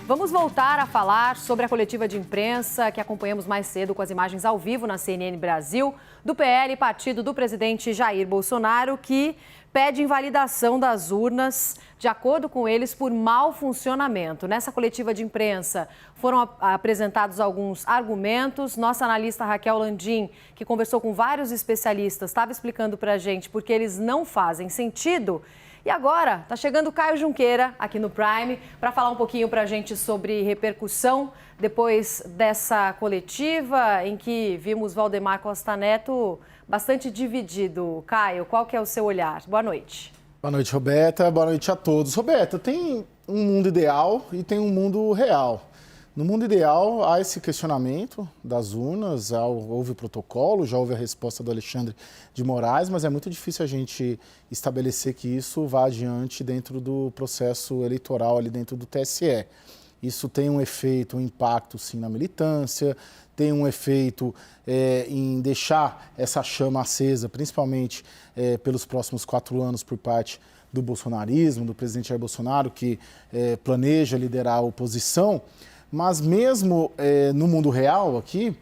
Vamos voltar a falar sobre a coletiva de imprensa que acompanhamos mais cedo com as imagens ao vivo na CNN Brasil, do PL, partido do presidente Jair Bolsonaro, que pede invalidação das urnas, de acordo com eles, por mau funcionamento. Nessa coletiva de imprensa foram apresentados alguns argumentos. Nossa analista Raquel Landim, que conversou com vários especialistas, estava explicando para a gente por que eles não fazem sentido. E agora, está chegando o Caio Junqueira aqui no Prime para falar um pouquinho para a gente sobre repercussão depois dessa coletiva em que vimos Valdemar Costa Neto bastante dividido. Caio, qual que é o seu olhar? Boa noite. Boa noite, Roberta. Boa noite a todos. Roberta, tem um mundo ideal e tem um mundo real. No mundo ideal, há esse questionamento das urnas, houve o protocolo, já houve a resposta do Alexandre de Moraes, mas é muito difícil a gente estabelecer que isso vá adiante dentro do processo eleitoral, ali dentro do TSE. Isso tem um efeito, um impacto, sim, na militância, tem um efeito em deixar essa chama acesa, principalmente pelos próximos 4 anos por parte do bolsonarismo, do presidente Jair Bolsonaro, que planeja liderar a oposição. Mas mesmo no mundo real aqui,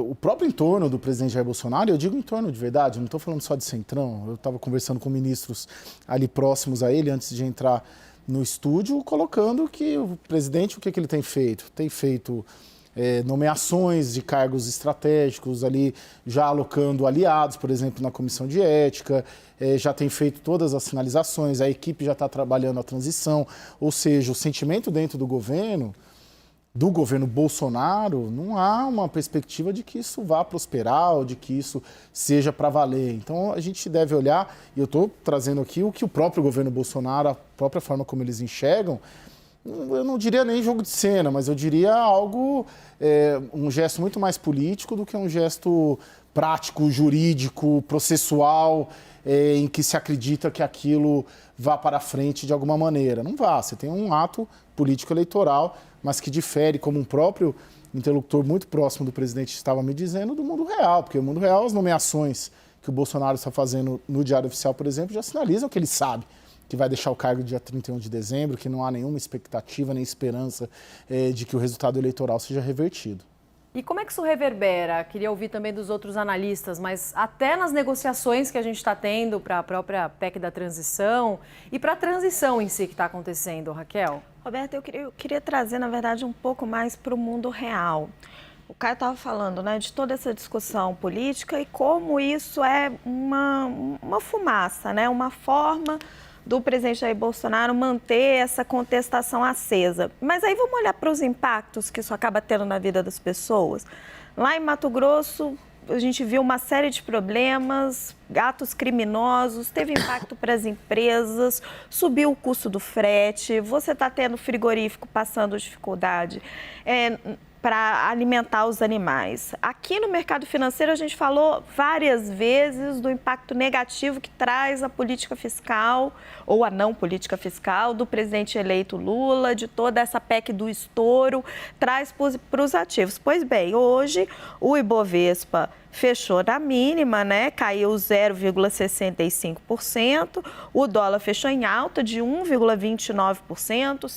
o próprio entorno do presidente Jair Bolsonaro, eu digo entorno de verdade, não estou falando só de Centrão, eu estava conversando com ministros ali próximos a ele antes de entrar no estúdio, colocando que o presidente, o que ele tem feito? Tem feito nomeações de cargos estratégicos ali, já alocando aliados, por exemplo, na comissão de ética, já tem feito todas as sinalizações, a equipe já está trabalhando a transição, ou seja, o sentimento dentro do governo Bolsonaro, não há uma perspectiva de que isso vá prosperar ou de que isso seja para valer. Então, a gente deve olhar, e eu estou trazendo aqui o que o próprio governo Bolsonaro, a própria forma como eles enxergam, eu não diria nem jogo de cena, mas eu diria algo, um gesto muito mais político do que um gesto prático, jurídico, processual, em que se acredita que aquilo vá para frente de alguma maneira. Não vá, você tem um ato político-eleitoral, mas que difere, como um próprio interlocutor muito próximo do presidente estava me dizendo, do mundo real, porque o mundo real, as nomeações que o Bolsonaro está fazendo no Diário Oficial, por exemplo, já sinalizam que ele sabe que vai deixar o cargo dia 31 de dezembro, que não há nenhuma expectativa nem esperança de que o resultado eleitoral seja revertido. E como é que isso reverbera? Queria ouvir também dos outros analistas, mas até nas negociações que a gente está tendo para a própria PEC da transição e para a transição em si que está acontecendo, Raquel? Roberta, eu queria trazer, na verdade, um pouco mais para o mundo real. O Caio estava falando, né, de toda essa discussão política e como isso é uma fumaça, né, uma forma do presidente Jair Bolsonaro manter essa contestação acesa. Mas aí vamos olhar para os impactos que isso acaba tendo na vida das pessoas. Lá em Mato Grosso, a gente viu uma série de problemas, atos criminosos, teve impacto para as empresas, subiu o custo do frete, você está tendo frigorífico passando dificuldade para alimentar os animais. Aqui no mercado financeiro a gente falou várias vezes do impacto negativo que traz a política fiscal ou a não política fiscal do presidente eleito Lula, de toda essa PEC do estouro, traz para os ativos. Pois bem, hoje o Ibovespa fechou na mínima, né? Caiu 0,65%, o dólar fechou em alta de 1,29%, R$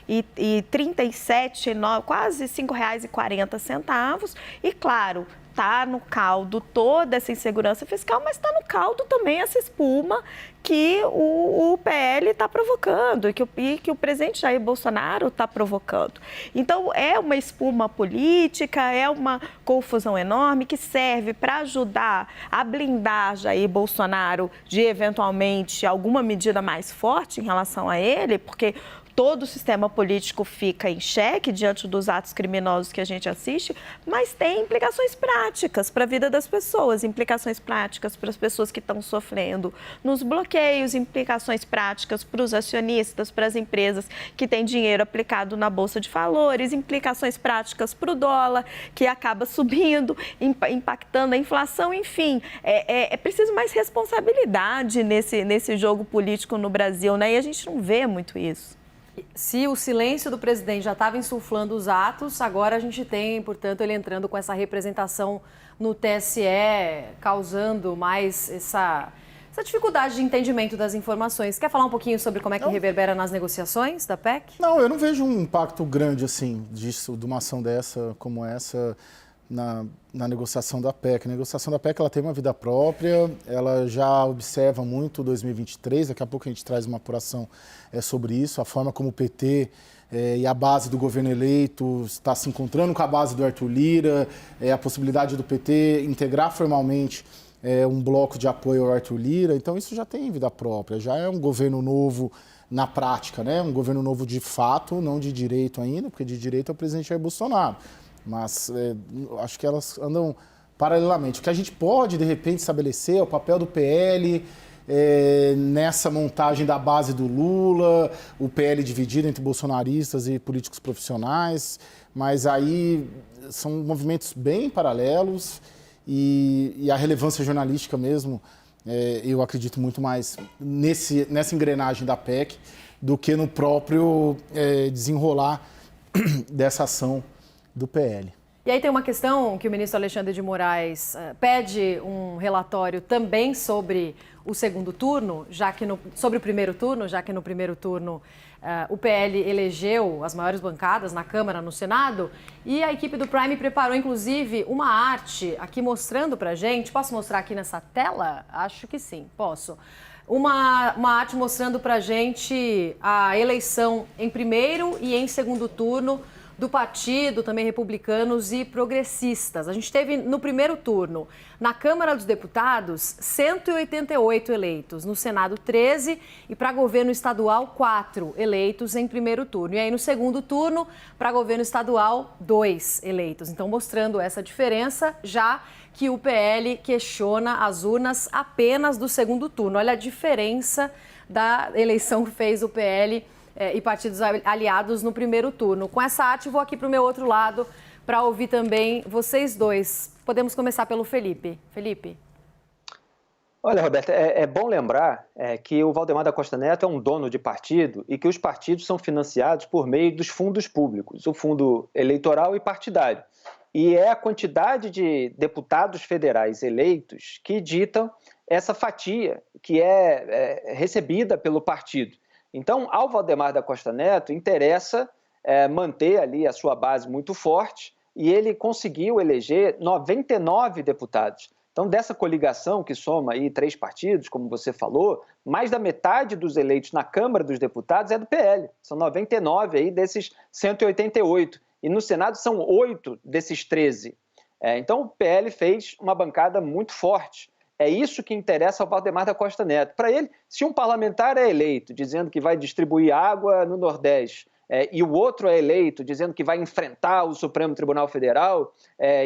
5,37, quase R$ 5,40. E claro, está no caldo toda essa insegurança fiscal, mas está no caldo também essa espuma que o PL está provocando e que o presidente Jair Bolsonaro está provocando. Então, é uma espuma política, é uma confusão enorme que serve para ajudar a blindar Jair Bolsonaro de, eventualmente, alguma medida mais forte em relação a ele, porque todo o sistema político fica em xeque diante dos atos criminosos que a gente assiste, mas tem implicações práticas para a vida das pessoas, implicações práticas para as pessoas que estão sofrendo nos bloqueios, implicações práticas para os acionistas, para as empresas que têm dinheiro aplicado na Bolsa de Valores, implicações práticas para o dólar, que acaba subindo, impactando a inflação, enfim. É preciso mais responsabilidade nesse jogo político no Brasil, né? E a gente não vê muito isso. Se o silêncio do presidente já estava insuflando os atos, agora a gente tem, portanto, ele entrando com essa representação no TSE, causando mais Essa dificuldade de entendimento das informações, quer falar um pouquinho sobre como é que reverbera nas negociações da PEC? Não, eu não vejo um impacto grande assim disso, de uma ação dessa como essa na negociação da PEC. A negociação da PEC ela tem uma vida própria, ela já observa muito 2023, daqui a pouco a gente traz uma apuração sobre isso, a forma como o PT e a base do governo eleito está se encontrando com a base do Arthur Lira, a possibilidade do PT integrar formalmente um bloco de apoio ao Arthur Lira, então isso já tem vida própria, já é um governo novo na prática, né? Um governo novo de fato, não de direito ainda, porque de direito é o presidente Jair Bolsonaro. Mas acho que elas andam paralelamente. O que a gente pode, de repente, estabelecer é o papel do PL nessa montagem da base do Lula, o PL dividido entre bolsonaristas e políticos profissionais, mas aí são movimentos bem paralelos e a relevância jornalística mesmo, eu acredito muito mais nessa engrenagem da PEC do que no próprio desenrolar dessa ação do PL. E aí tem uma questão que o ministro Alexandre de Moraes pede um relatório também sobre o segundo turno, sobre o primeiro turno, já que no primeiro turno o PL elegeu as maiores bancadas na Câmara, no Senado, e a equipe do Prime preparou, inclusive, uma arte aqui mostrando pra gente. Posso mostrar aqui nessa tela? Acho que sim, posso. Uma arte mostrando pra gente a eleição em primeiro e em segundo turno do partido, também republicanos e progressistas. A gente teve no primeiro turno, na Câmara dos Deputados, 188 eleitos, no Senado 13 e para governo estadual 4 eleitos em primeiro turno. E aí no segundo turno, para governo estadual 2 eleitos. Então mostrando essa diferença, já que o PL questiona as urnas apenas do segundo turno. Olha a diferença da eleição que fez o PL e partidos aliados no primeiro turno. Com essa arte, vou aqui para o meu outro lado para ouvir também vocês dois. Podemos começar pelo Felipe. Felipe. Olha, Roberta, é bom lembrar que o Valdemar da Costa Neto é um dono de partido e que os partidos são financiados por meio dos fundos públicos, o fundo eleitoral e partidário. E é a quantidade de deputados federais eleitos que ditam essa fatia que é recebida pelo partido. Então, ao Valdemar da Costa Neto, interessa manter ali a sua base muito forte e ele conseguiu eleger 99 deputados. Então, dessa coligação que soma aí 3 partidos, como você falou, mais da metade dos eleitos na Câmara dos Deputados é do PL. São 99 aí desses 188. E no Senado são 8 desses 13. Então, o PL fez uma bancada muito forte. É isso que interessa ao Valdemar da Costa Neto. Para ele, se um parlamentar é eleito dizendo que vai distribuir água no Nordeste e o outro é eleito dizendo que vai enfrentar o Supremo Tribunal Federal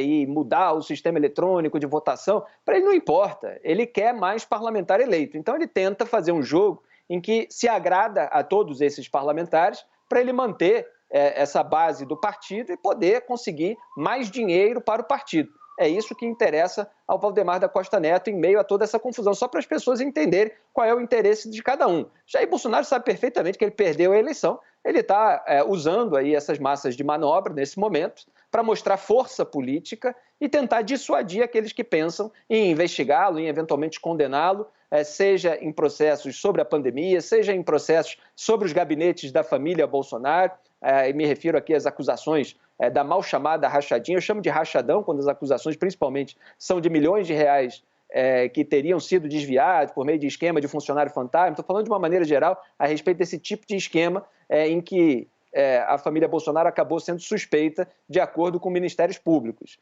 e mudar o sistema eletrônico de votação, para ele não importa. Ele quer mais parlamentar eleito. Então ele tenta fazer um jogo em que se agrada a todos esses parlamentares para ele manter essa base do partido e poder conseguir mais dinheiro para o partido. É isso que interessa ao Valdemar da Costa Neto em meio a toda essa confusão, só para as pessoas entenderem qual é o interesse de cada um. Jair Bolsonaro sabe perfeitamente que ele perdeu a eleição, ele está usando aí essas massas de manobra nesse momento para mostrar força política e tentar dissuadir aqueles que pensam em investigá-lo, em eventualmente condená-lo, seja em processos sobre a pandemia, seja em processos sobre os gabinetes da família Bolsonaro, e me refiro aqui às acusações da mal chamada rachadinha, eu chamo de rachadão quando as acusações principalmente são de milhões de reais que teriam sido desviados por meio de esquema de funcionário fantasma. Estou falando de uma maneira geral a respeito desse tipo de esquema em que a família Bolsonaro acabou sendo suspeita de acordo com ministérios públicos.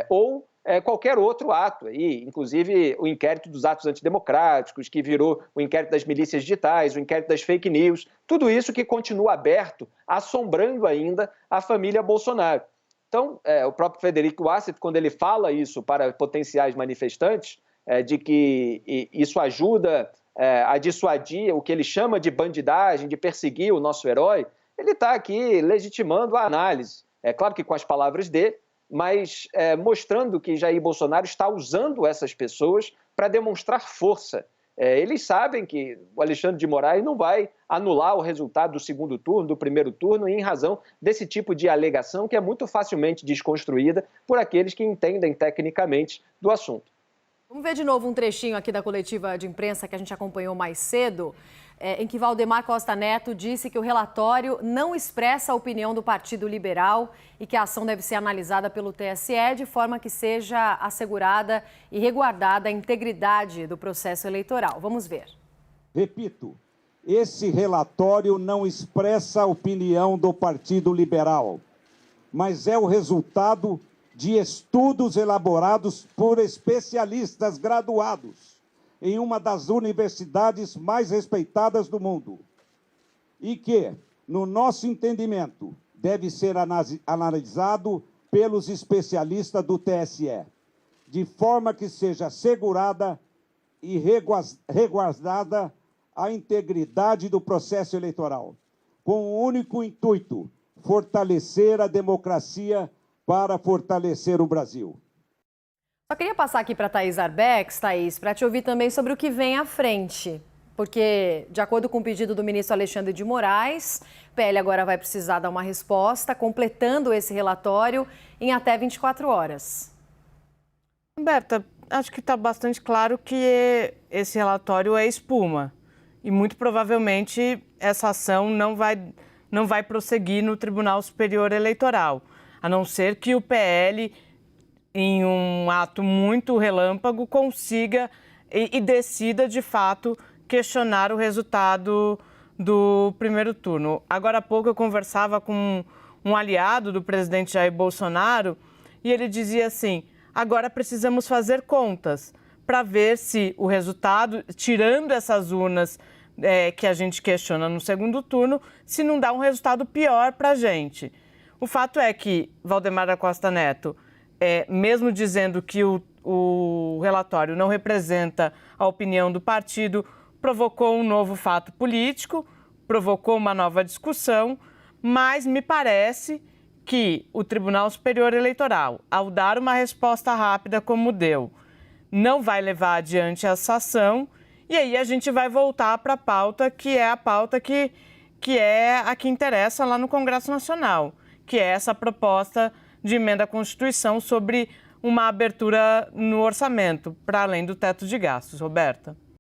Ou qualquer outro ato, aí, inclusive o inquérito dos atos antidemocráticos, que virou o inquérito das milícias digitais, o inquérito das fake news, tudo isso que continua aberto, assombrando ainda a família Bolsonaro. Então, o próprio Frederico Wassef, quando ele fala isso para potenciais manifestantes, de que isso ajuda a dissuadir o que ele chama de bandidagem, de perseguir o nosso herói, ele está aqui legitimando a análise. É claro que com as palavras dele, mas mostrando que Jair Bolsonaro está usando essas pessoas para demonstrar força. Eles sabem que o Alexandre de Moraes não vai anular o resultado do segundo turno, do primeiro turno, em razão desse tipo de alegação que é muito facilmente desconstruída por aqueles que entendem tecnicamente do assunto. Vamos ver de novo um trechinho aqui da coletiva de imprensa que a gente acompanhou mais cedo, em que Valdemar Costa Neto disse que o relatório não expressa a opinião do Partido Liberal e que a ação deve ser analisada pelo TSE de forma que seja assegurada e resguardada a integridade do processo eleitoral. Vamos ver. Repito, esse relatório não expressa a opinião do Partido Liberal, mas é o resultado de estudos elaborados por especialistas graduados em uma das universidades mais respeitadas do mundo e que, no nosso entendimento, deve ser analisado pelos especialistas do TSE, de forma que seja assegurada e resguardada a integridade do processo eleitoral, com o único intuito: fortalecer a democracia para fortalecer o Brasil. Só queria passar aqui para Thaís Arbex, Thaís, para te ouvir também sobre o que vem à frente. Porque, de acordo com o pedido do ministro Alexandre de Moraes, o PL agora vai precisar dar uma resposta, completando esse relatório em até 24 horas. Roberta, acho que está bastante claro que esse relatório é espuma. E muito provavelmente essa ação não vai prosseguir no Tribunal Superior Eleitoral, a não ser que o PL, em um ato muito relâmpago, consiga e decida, de fato, questionar o resultado do primeiro turno. Agora há pouco eu conversava com um aliado do presidente Jair Bolsonaro e ele dizia assim: agora precisamos fazer contas para ver se o resultado, tirando essas urnas que a gente questiona no segundo turno, se não dá um resultado pior para a gente. O fato é que Valdemar da Costa Neto, mesmo dizendo que o relatório não representa a opinião do partido, provocou um novo fato político, provocou uma nova discussão, mas me parece que o Tribunal Superior Eleitoral, ao dar uma resposta rápida como deu, não vai levar adiante essa ação, e aí a gente vai voltar para a pauta que é a pauta que é a que interessa lá no Congresso Nacional, que é essa proposta de emenda à Constituição sobre uma abertura no orçamento, para além do teto de gastos. Roberta.